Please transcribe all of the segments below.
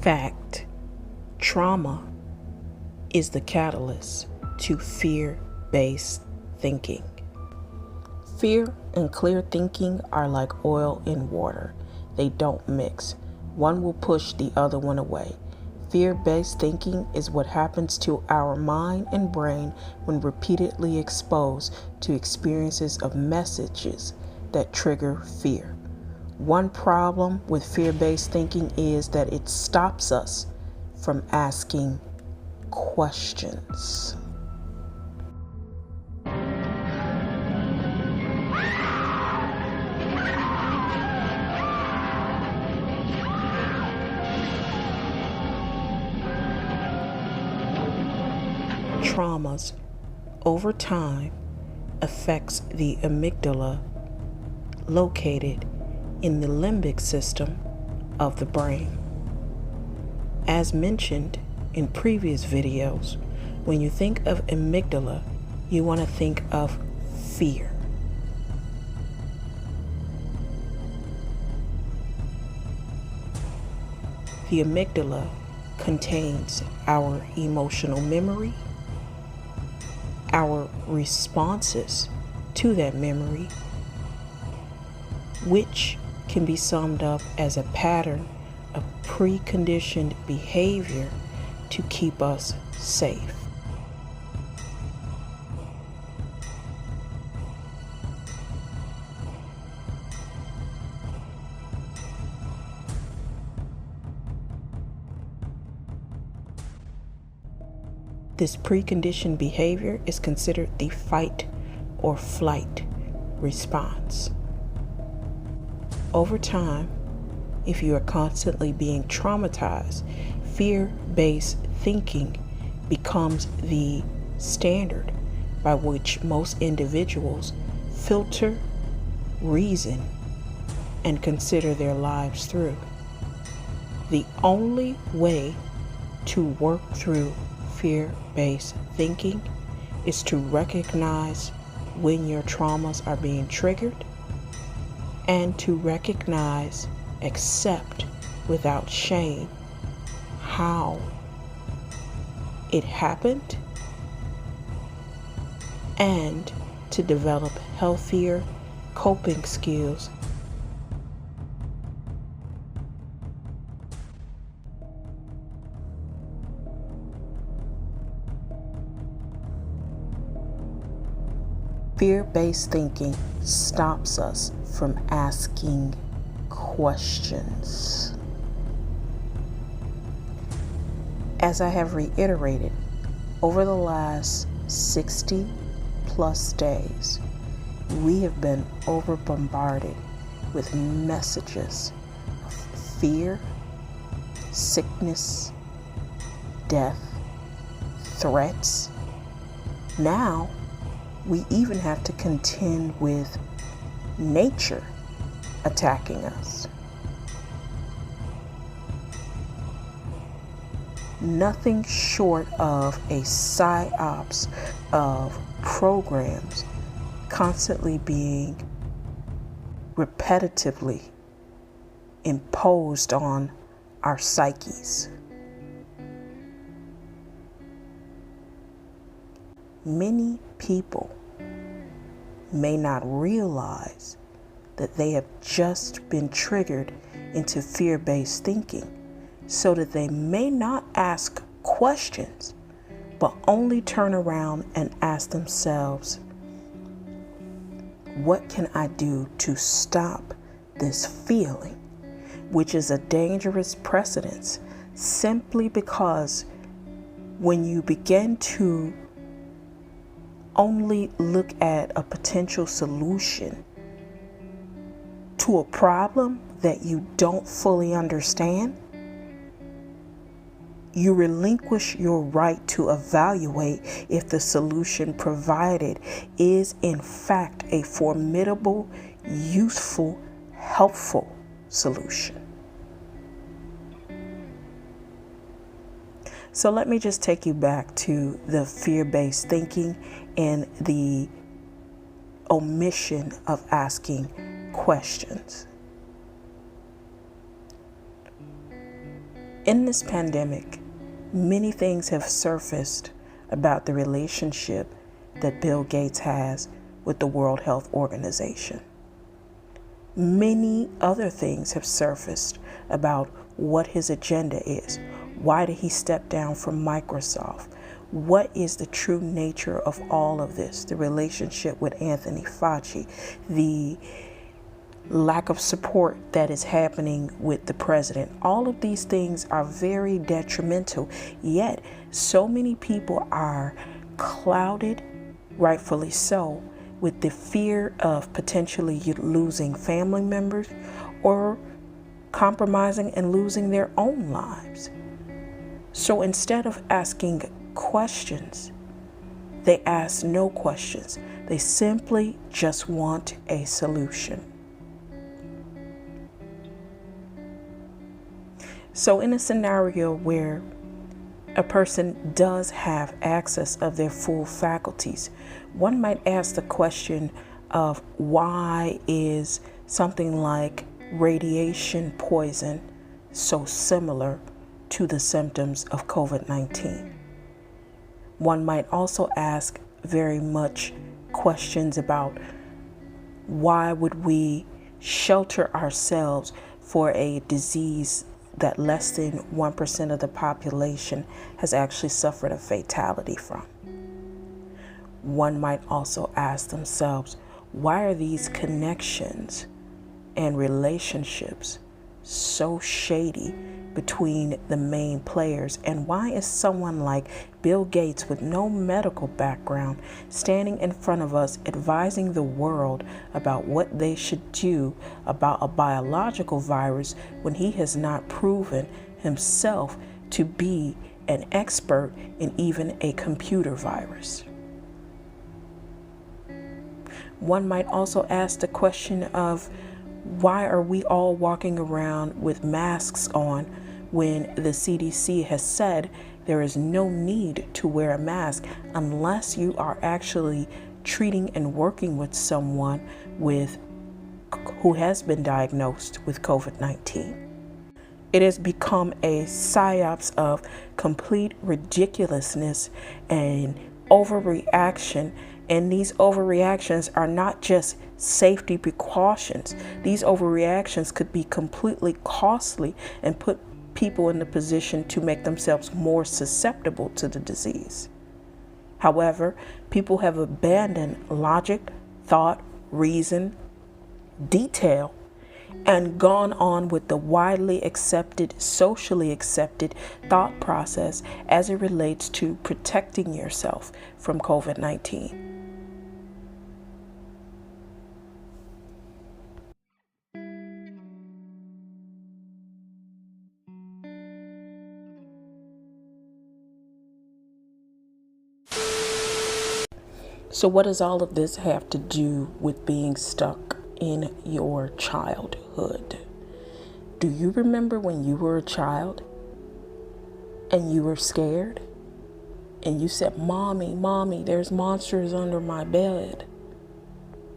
fact, trauma is the catalyst to fear-based thinking. Fear and clear thinking are like oil and water. They don't mix. One will push the other one away. Fear-based thinking is what happens to our mind and brain when repeatedly exposed to experiences of messages that trigger fear. One problem with fear-based thinking is that it stops us from asking questions. Traumas over time affects the amygdala located in the limbic system of the brain. As mentioned in previous videos, when you think of amygdala, you want to think of fear. The amygdala contains our emotional memory, our responses to that memory, which can be summed up as a pattern of preconditioned behavior to keep us safe. This preconditioned behavior is considered the fight or flight response. Over time, if you are constantly being traumatized, fear-based thinking becomes the standard by which most individuals filter, reason, and consider their lives through. The only way to work through fear-based thinking is to recognize when your traumas are being triggered and to recognize, accept without shame how it happened, and to develop healthier coping skills. Fear-based thinking stops us from asking questions. As I have reiterated, over the last 60 plus days, we have been over-bombarded with messages of fear, sickness, death, threats. Now, we even have to contend with nature attacking us. Nothing short of a psyops of programs constantly being repetitively imposed on our psyches. Many people may not realize that they have just been triggered into fear-based thinking, so that they may not ask questions, but only turn around and ask themselves, what can I do to stop this feeling? Which is a dangerous precedence, simply because when you begin to only look at a potential solution to a problem that you don't fully understand, you relinquish your right to evaluate if the solution provided is in fact a formidable, useful, helpful solution. So let me just take you back to the fear-based thinking and the omission of asking questions. In this pandemic, many things have surfaced about the relationship that Bill Gates has with the World Health Organization. Many other things have surfaced about what his agenda is. Why did he step down from Microsoft? What is the true nature of all of this? The relationship with Anthony Fauci, the lack of support that is happening with the president. All of these things are very detrimental, yet so many people are clouded, rightfully so, with the fear of potentially losing family members or compromising and losing their own lives. So instead of asking questions, they ask no questions. They simply just want a solution. So in a scenario where a person does have access of their full faculties, one might ask the question of why is something like radiation poison so similar to the symptoms of COVID-19? One might also ask very much questions about why would we shelter ourselves for a disease that less than 1% of the population has actually suffered a fatality from. One might also ask themselves, why are these connections and relationships so shady between the main players? And why is someone like Bill Gates with no medical background standing in front of us advising the world about what they should do about a biological virus when he has not proven himself to be an expert in even a computer virus? One might also ask the question of why are we all walking around with masks on when the CDC has said there is no need to wear a mask unless you are actually treating and working with someone who has been diagnosed with COVID-19. It has become a psyops of complete ridiculousness and overreaction. And these overreactions are not just safety precautions. These overreactions could be completely costly and put people in the position to make themselves more susceptible to the disease. However, people have abandoned logic, thought, reason, detail, and gone on with the widely accepted, socially accepted thought process as it relates to protecting yourself from COVID-19. So what does all of this have to do with being stuck in your childhood? Do you remember when you were a child and you were scared and you said, "Mommy, Mommy, there's monsters under my bed"?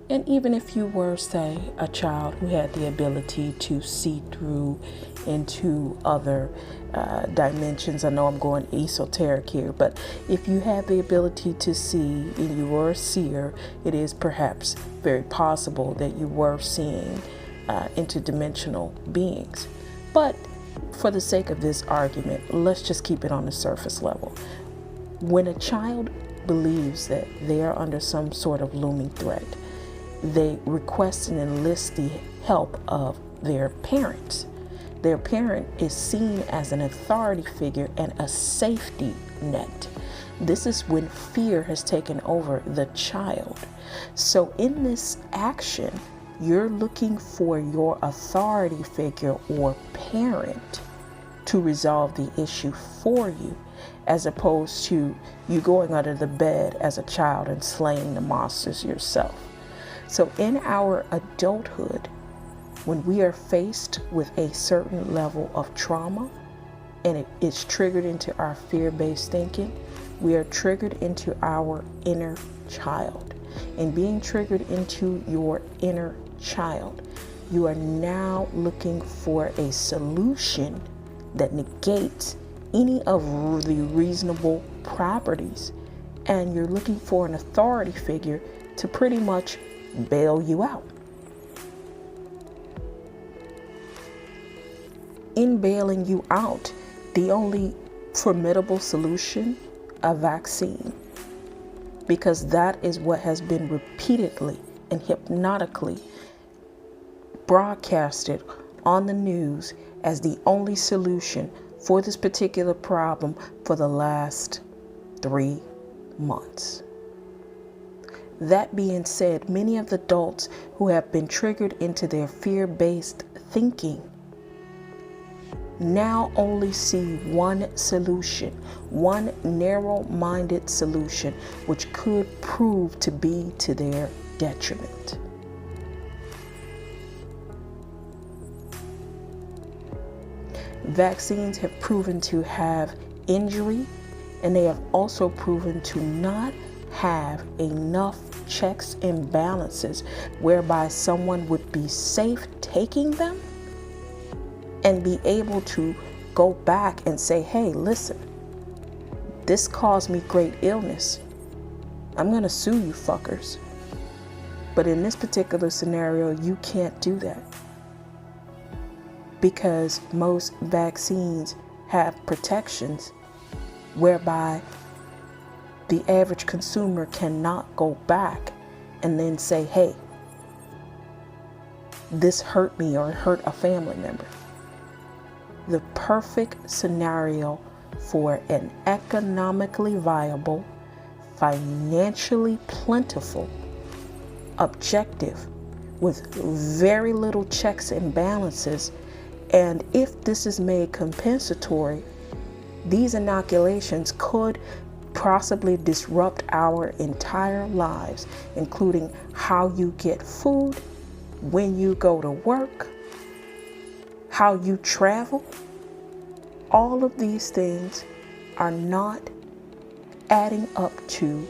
And even if you were, say, a child who had the ability to see through into other dimensions, I know I'm going esoteric here, but if you had the ability to see and you were a seer, it is perhaps very possible that you were seeing interdimensional beings. But for the sake of this argument, let's just keep it on the surface level. When a child believes that they are under some sort of looming threat, they request and enlist the help of their parents. Their parent is seen as an authority figure and a safety net. This is when fear has taken over the child. So in this action, you're looking for your authority figure or parent to resolve the issue for you, as opposed to you going under the bed as a child and slaying the monsters yourself. So in our adulthood, when we are faced with a certain level of trauma and it's triggered into our fear-based thinking, we are triggered into our inner child. And being triggered into your inner child, you are now looking for a solution that negates any of the reasonable properties, and you're looking for an authority figure to pretty much bail you out. In bailing you out, the only formidable solution, a vaccine, because that is what has been repeatedly and hypnotically broadcasted on the news as the only solution for this particular problem for the last 3 months. That being said, many of the adults who have been triggered into their fear-based thinking now only see one solution, one narrow-minded solution, which could prove to be to their detriment. Vaccines have proven to have injury, and they have also proven to not have enough checks and balances whereby someone would be safe taking them and be able to go back and say, hey, listen, this caused me great illness. I'm going to sue you fuckers. But in this particular scenario, you can't do that, because most vaccines have protections whereby the average consumer cannot go back and then say, hey, this hurt me or hurt a family member. The perfect scenario for an economically viable, financially plentiful objective with very little checks and balances. And if this is made compensatory, these inoculations could possibly disrupt our entire lives, including how you get food, when you go to work, how you travel. All of these things are not adding up to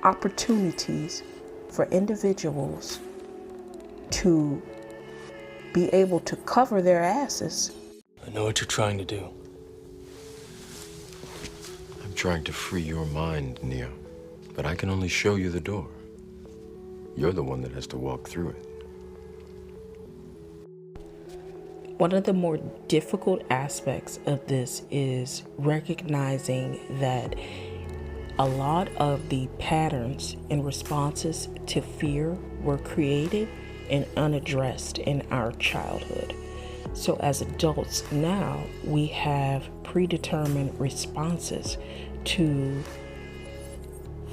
opportunities for individuals to be able to cover their asses. I know what you're trying to do. I'm trying to free your mind, Neo, but I can only show you the door. You're the one that has to walk through it. One of the more difficult aspects of this is recognizing that a lot of the patterns and responses to fear were created and unaddressed in our childhood. So as adults now, we have predetermined responses to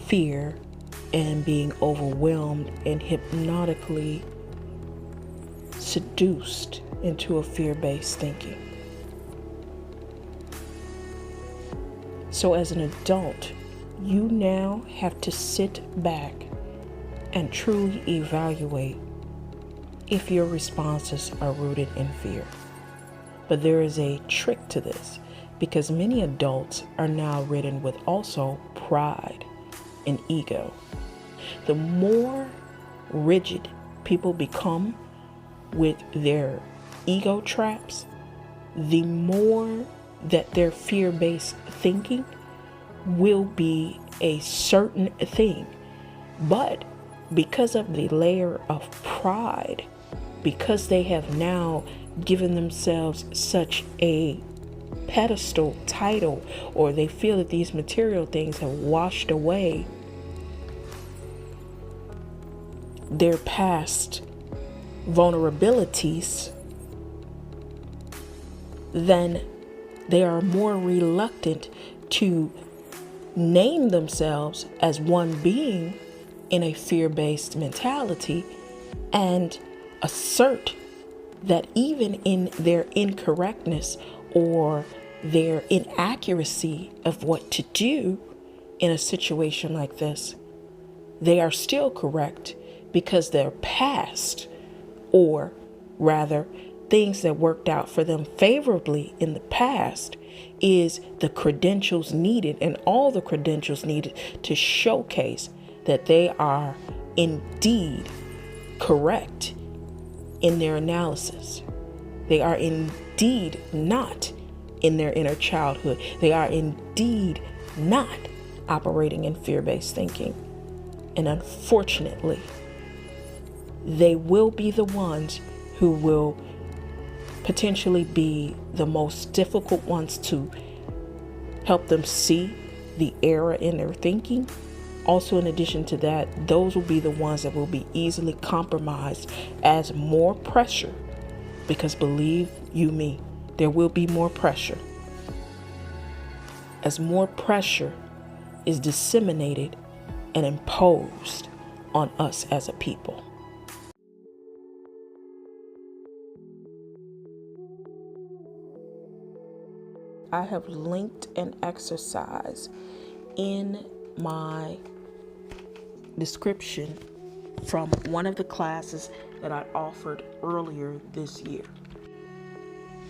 fear and being overwhelmed and hypnotically seduced into a fear-based thinking. So as an adult, you now have to sit back and truly evaluate if your responses are rooted in fear. But there is a trick to this, because many adults are now ridden with also pride and ego. The more rigid people become with their ego traps, the more that their fear-based thinking will be a certain thing. But because of the layer of pride, because they have now given themselves such a pedestal title, or they feel that these material things have washed away their past vulnerabilities, then they are more reluctant to name themselves as one being in a fear-based mentality and assert that even in their incorrectness or their inaccuracy of what to do in a situation like this, they are still correct, because their past, or rather things that worked out for them favorably in the past, is the credentials needed, and all the credentials needed to showcase that they are indeed correct in their analysis. They are indeed not in their inner childhood. They are indeed not operating in fear-based thinking. And unfortunately, they will be the ones who will potentially be the most difficult ones to help them see the error in their thinking. Also, in addition to that, those will be the ones that will be easily compromised as more pressure, because believe you me, there will be more pressure. As more pressure is disseminated and imposed on us as a people. I have linked an exercise in my description from one of the classes that I offered earlier this year.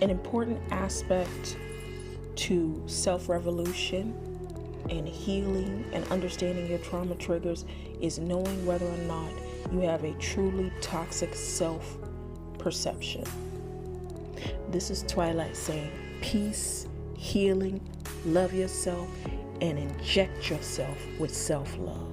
An important aspect to self-revolution and healing and understanding your trauma triggers is knowing whether or not you have a truly toxic self-perception. This is Twilight saying peace, healing, love yourself, and inject yourself with self-love.